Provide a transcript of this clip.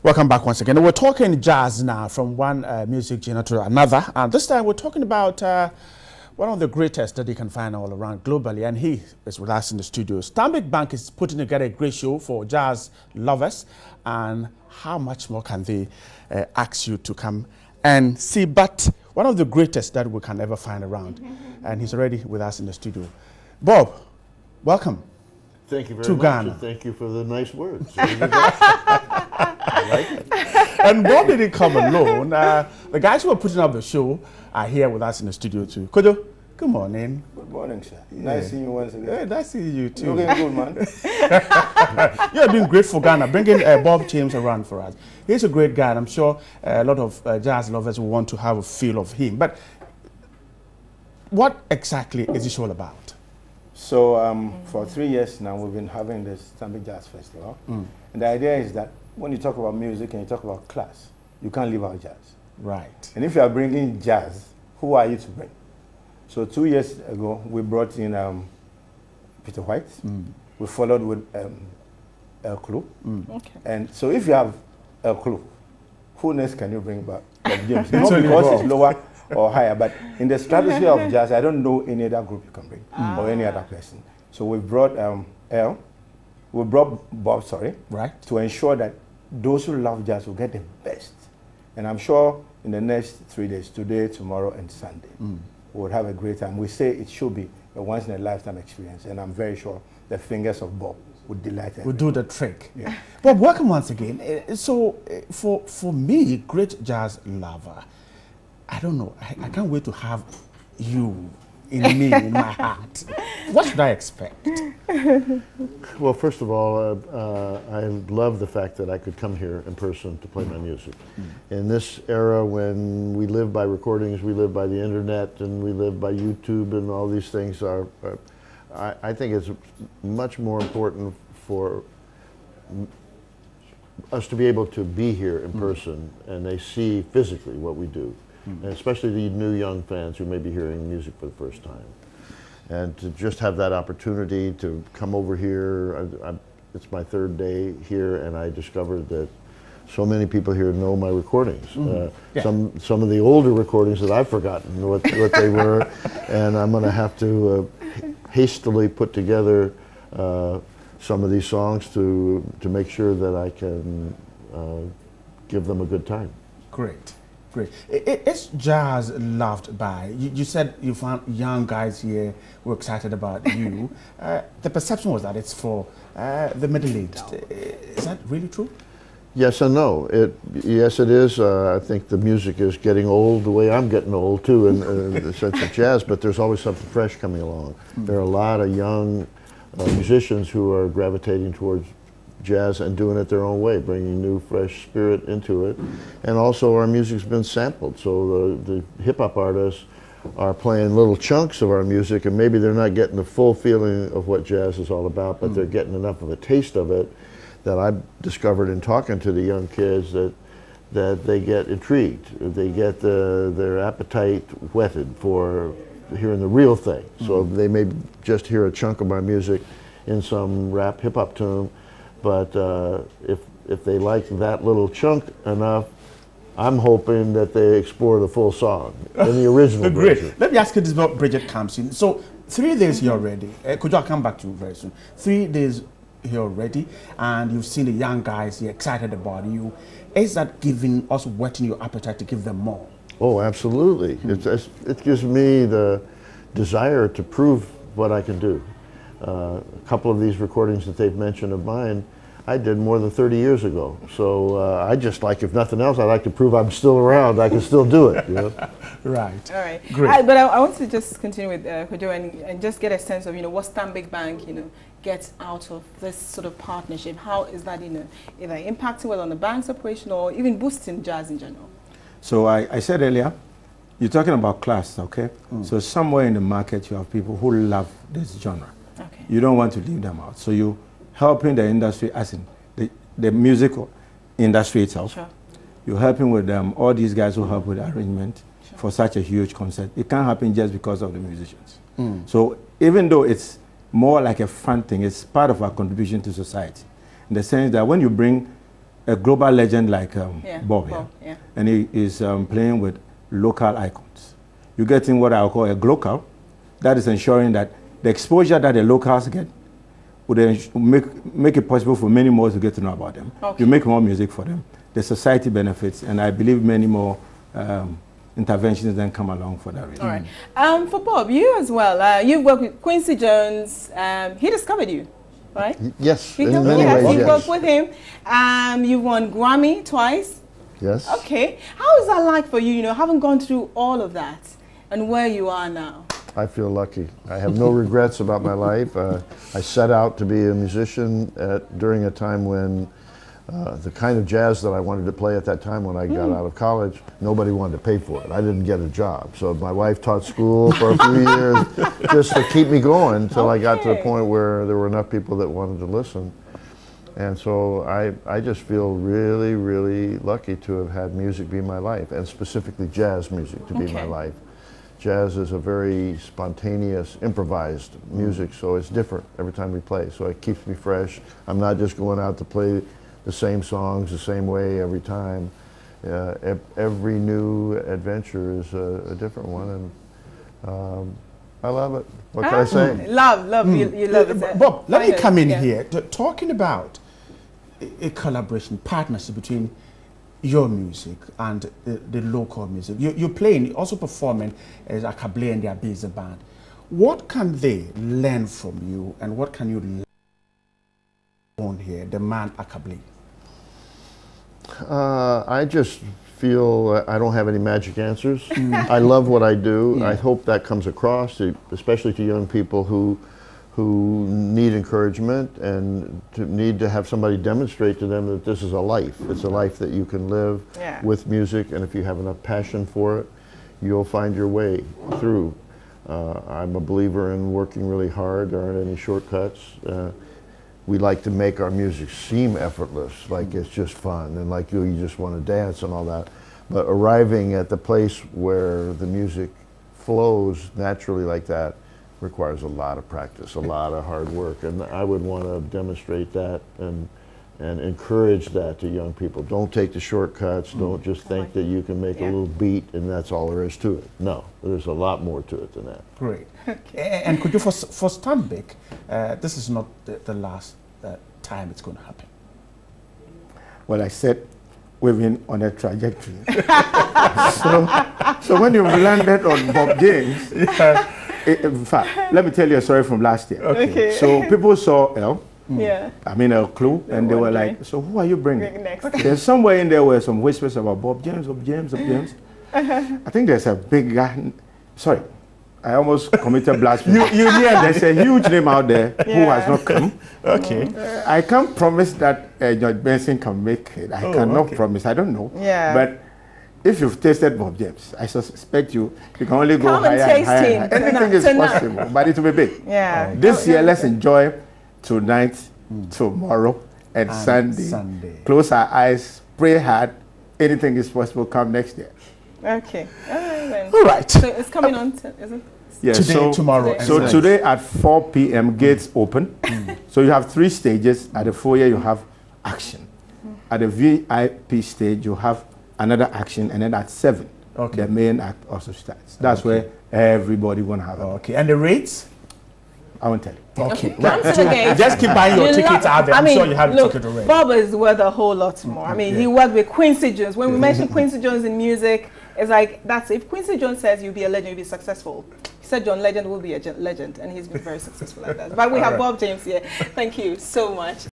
Welcome back once again. We're talking jazz now from one music genre to another. And this time we're talking about one of the greatest that you can find all around globally. And he is with us in the studio. Stanbic Bank is putting together a great show for jazz lovers. And how much more can they ask you to come and see? But one of the greatest that we can ever find around. And he's already with us in the studio. Bob, welcome. Thank you very to much. Ghana. And thank you for the nice words. I like it. And Bob didn't come alone. The guys who are putting up the show are here with us in the studio too. Kojo, good morning. Good morning, sir. Nice seeing you once again. Yeah, nice seeing you too. Looking good, man. You're doing great for Ghana, bringing Bob James around for us. He's a great guy, and I'm sure a lot of jazz lovers will want to have a feel of him. But what exactly is this all about? So for 3 years now, we've been having this Stanbic Jazz Festival. And the idea is that when you talk about music and you talk about class, you can't leave out jazz. Right. And if you are bringing jazz, who are you to bring? So 2 years ago, we brought in Peter White. We followed with Upclose. Okay. And so if you have Upclose, who next can you bring back? Like James? Not because it's lower or higher, but in the stratosphere of jazz, I don't know any other group you can bring or any other person. So we brought we brought Bob, right, to ensure that those who love jazz will get the best. And I'm sure in the next 3 days, today, tomorrow, and Sunday, we'll have a great time. We say it should be a once-in-a-lifetime experience, and I'm very sure the fingers of Bob would delight everyone. We'll do the trick. Yeah. Bob, welcome once again. So for me, great jazz lover, I don't know, I can't wait to have you in me, in my heart. What should I expect? Well, first of all, I love the fact that I could come here in person to play my music. In this era when we live by recordings, we live by the internet, and we live by YouTube, and all these things I think it's much more important for us to be able to be here in person, and they see physically what we do. And especially the new young fans who may be hearing music for the first time. And to just have that opportunity to come over here, it's my third day here, and I discovered that so many people here know my recordings. Some of the older recordings that I've forgotten what they were, and I'm going to have to hastily put together some of these songs to make sure that I can give them a good time. Great. Great. Is jazz loved by? You said you found young guys here who were excited about you. The perception was that it's for the middle-aged. Is that really true? Yes and no. Yes, it is. I think the music is getting old the way I'm getting old too in the sense of jazz, but there's always something fresh coming along. There are a lot of young musicians who are gravitating towards jazz and doing it their own way, bringing new, fresh spirit into it. And also our music's been sampled, so the hip-hop artists are playing little chunks of our music, and maybe they're not getting the full feeling of what jazz is all about, but they're getting enough of a taste of it that I've discovered in talking to the young kids that they get intrigued. They get their appetite whetted for hearing the real thing. So they may just hear a chunk of my music in some rap hip-hop tune, but if they like that little chunk enough, I'm hoping that they explore the full song in the original version. Great. Let me ask you this about Bridget comes in. So 3 days here already. Could I come back to you very soon? 3 days here already, and you've seen the young guys here excited about you. Is that giving us whetting your appetite to give them more? Oh, absolutely. It gives me the desire to prove what I can do. A couple of these recordings that they've mentioned of mine, I did more than 30 years ago. So I just like, if nothing else, I like to prove I'm still around. I can still do it. You know? Right. All right. Great. But I want to just continue with Kojo and just get a sense of what Stanbic Bank gets out of this sort of partnership. How is that either impacting whether on the bank's operation or even boosting jazz in general? So I said earlier, you're talking about class, okay? So somewhere in the market you have people who love this genre. Okay. You don't want to leave them out. So you helping the industry, as in the musical industry itself. Sure. You're helping with all these guys who help with arrangement for such a huge concert. It can't happen just because of the musicians. So even though it's more like a fun thing, it's part of our contribution to society. In the sense that when you bring a global legend like Bob here, yeah. and he is playing with local icons. You're getting what I'll call a glocal. That is ensuring that the exposure that the locals get would make it possible for many more to get to know about them. Okay. You make more music for them. The society benefits, and I believe many more interventions then come along for that reason. All right. For Bob, you as well, you've worked with Quincy Jones. He discovered you, right? Yes, You in many ways, you yes. worked with him. You won Grammy twice. Yes. Okay. How is that like for you, having gone through all of that and where you are now? I feel lucky. I have no regrets about my life. I set out to be a musician during a time when the kind of jazz that I wanted to play at that time when I got out of college, nobody wanted to pay for it. I didn't get a job. So my wife taught school for a few years just to keep me going until I got to the point where there were enough people that wanted to listen. And so I just feel really, really lucky to have had music be my life, and specifically jazz music to be my life. Jazz is a very spontaneous, improvised music, so it's different every time we play. So it keeps me fresh. I'm not just going out to play the same songs the same way every time. Every new adventure is a different one, and I love it. What can I say? Love. You love it. Bob, let me come in here. Talking about a collaboration, partnership between your music and the local music. You're playing, also performing as a Kabli and their Beza band. What can they learn from you, and what can you learn on here, the man Akabli? I just feel I don't have any magic answers. I love what I do. I hope that comes across, especially to young people who need encouragement and need to have somebody demonstrate to them that this is a life. It's a life that you can live with music, and if you have enough passion for it, you'll find your way through. I'm a believer in working really hard. There aren't any shortcuts. We like to make our music seem effortless, like it's just fun, and like you just want to dance and all that. But arriving at the place where the music flows naturally like that requires a lot of practice, a lot of hard work, and I would want to demonstrate that and encourage that to young people. Don't take the shortcuts. Don't just think that you can make a little beat and that's all there is to it. No, there's a lot more to it than that. Great. And could you, for Stanbic, this is not the last time it's going to happen. Well, I said we've been on a trajectory. so when you've landed on Bob James, in fact, let me tell you a story from last year. Okay. So people saw El. Yeah. I mean, a clue, and they were like, so who are you bringing? Next. There's somewhere in there were some whispers about Bob James, Bob James, Bob James. I think there's a big guy, sorry, I almost committed blasphemy. There's a huge name out there who has not come. Okay. I can't promise that George Benson can make it. I cannot promise, I don't know. Yeah. But if you've tasted Bob James, I suspect you can only go Come higher and and taste higher. him. Anything is possible, but it will be big. Yeah. This year, let's enjoy tonight, tomorrow, and Sunday. Close our eyes, pray hard. Anything is possible. Come next year. Okay. All right then. All right. So it's coming on, is it? Yeah, Today, tomorrow. So and today at 4 p.m. gates open. So you have 3 stages. At the foyer you have action. At the VIP stage you have another action, and then at 7 the main act also starts. That's where everybody gonna have it. Okay. And the rates? I won't tell you. Okay. Come to the gate. Just keep buying your tickets out there. I'm sure you have the ticket already. Bob is worth a whole lot more. I mean, he worked with Quincy Jones. When we mention Quincy Jones in music, it's like, that's, if Quincy Jones says you'll be a legend, you'll be successful. He said John Legend will be a legend, and he's been very successful like that. But we have Bob James here. Thank you so much.